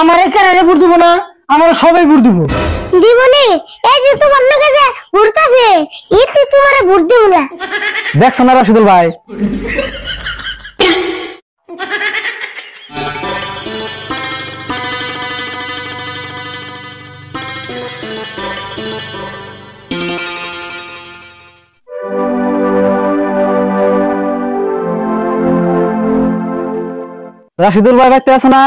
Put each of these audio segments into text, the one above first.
আমার এখানে ভোট দিব না, আমরা সবাই ভোট দিব। দিবনি এই যে তোমার লগে যে ঘুরতাছে ইতি তোমারে ভোট দিব না। দেখছ না রাশিদুল ভাই, রাশিদুল ভাই বাইতে আছে না?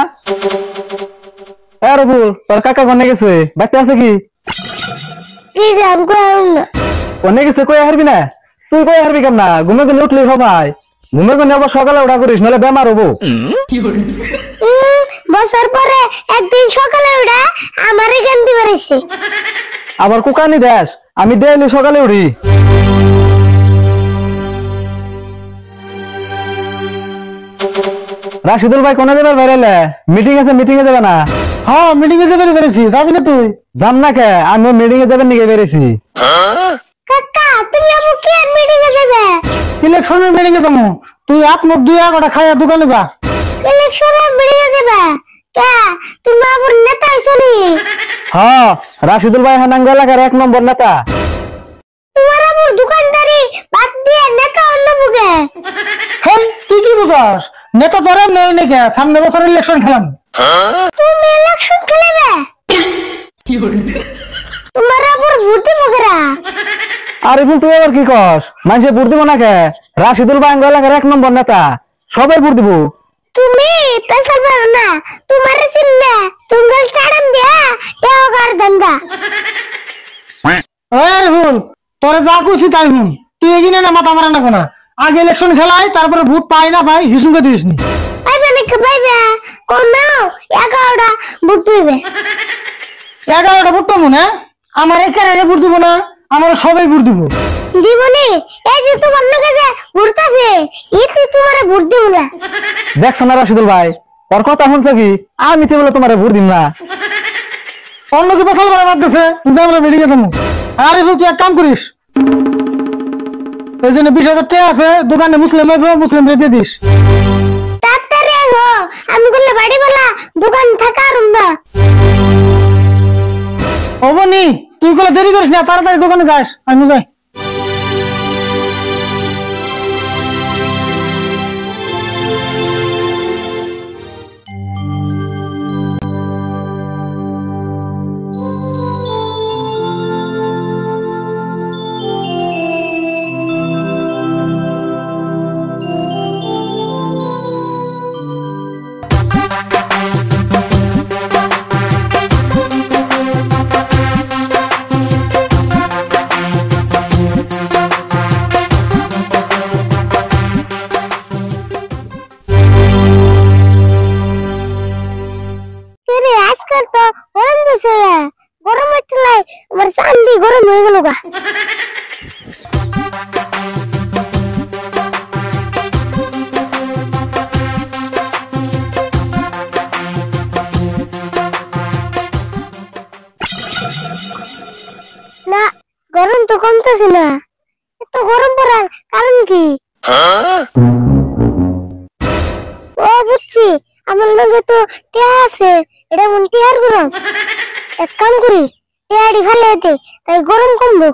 রবুল তোর কাকা কোনে গেছে? বাইতে আছে কি? এই যে আমি কইলাম না কোনে গেছে? কই হারবি না? তুই কই হারবি কেন না? ঘুমে গেলে উঠলি সবাই, ঘুমে গেলে আবার সকালে উঠা করিস, নাহলে বেমার হবো। বছর পরে একদিন সকালে উঠা আমারে জ্ঞান দিবে রইছে। আবার কুকানি দেশ, আমি ডেইলি সকালে উঠি। রাশিদুল ভাই কোনে যাবে? বাইরে মিটিং আছে, মিটিং এ যাবে না? হ্যাঁ মিটিং এ যাবে বেরিয়েছি, যাবি না তুই? যান না কে? আমি মিটিং এ যাবেন নাকি বেরিয়েছি? কাকা তুমি আমু কি মিটিং এ যাবে? ইলেকশনের মিটিং এ যাবো, তুই হাত মুখ দুই একটা খাইয়া দোকানে যা। ইলেকশনের মিটিং এ যাবে কে? তুমি আবার নেতা আইছনি? হ্যাঁ রাশিদুল ভাই হানাঙ্গ এলাকার 1 নম্বর নেতা। তোমার আবার দোকানদারি বাদ দিয়ে নেতা অন্য মুখে। হেই তুই কি বুঝাস? নেতা তোরে নেই নাকি? সামনে বছর ইলেকশন খেলাম। তুমি ইলেকশন খেলবে? তোমার আবার ভোট দিব কেরা? আরে বল তুই আবার কি কস? মানুষে ভোট দিব না কে? রাশিদুল ভাই এলাকার 1 নম্বর নেতা, সবাই ভোট দিব। তুমি পেশাল পারো না, তোমার চিনলে তুঙ্গল চাড়ান দিয়া টেওগার দন্দা। আরে ভুল, তোরে যা কইছি তাই হুন, তুই এগিয়ে না মাথা মারা না কোনা। আগে ইলেকশন খেলাই, তারপরে ভোট পাই না পাই হিসুমকে দিস নি। পাইবে নাকি পাইবে? কোন 11টা ভোট পাইবে। 11টা ভোট পাবো না? আমার এখানে ভোট দিব না, আমরা সবাই ভোট দিব। দিবনি এই যে তোমার লগে যে ঘুরতাছে ইতি তোমারে ভোট দিব না। দেখছ না রাশিদুল ভাই, ওর কথা শুনছ কি? আমি তো বলে তোমার ভোট দিন না। অন্য কি পেশাল পারা বাদ দিছে, যা আমরা বেরিয়ে যাবো। আরে ভুল তুই এক কাম করিস, এই জন্য 20,000 টাকা আছে দোকানে, মুসলিম দিয়ে দিস। তাড়াতাড়ি আইও, আমি বললে বাড়ি বলা দোকান থাকা রুমবা। হবনি, তুই গুলো দেরি করিস না, তাড়াতাড়ি দোকানে যাস। আমি যাই। আজকাল তো গরম দিছে, গরম একটু আমার চান্দি গরম হয়ে গেল গা। না গরম তো কমতেছে না, এত গরম পড়ার কারণ কি? ও বুঝছি, আমার লগে তো টিয়া আছে, এটা মন টিয়ার গরম। এক কাম করি, টিয়াড়ি ফেলে দে, তাই গরম কমবো।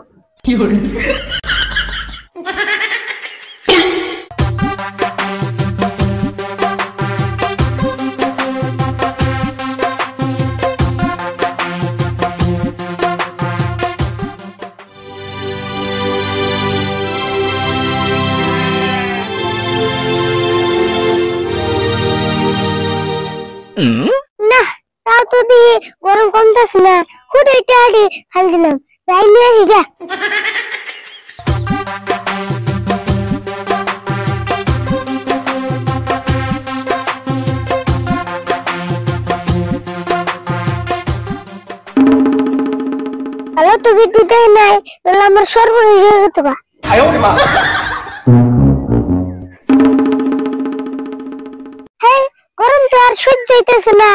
না তাও তো দিয়ে গরম কমতেছে না, খুদ এটা আড়ি ফেল দিলাম, যাই নিয়ে আসি গা। হ্যালো তো বিদ্যুৎ নাই, বলে আমার সর্বনাশ হয়ে যেত গা। হ্যাঁ গরম তো আর সহ্য হইতেছে না।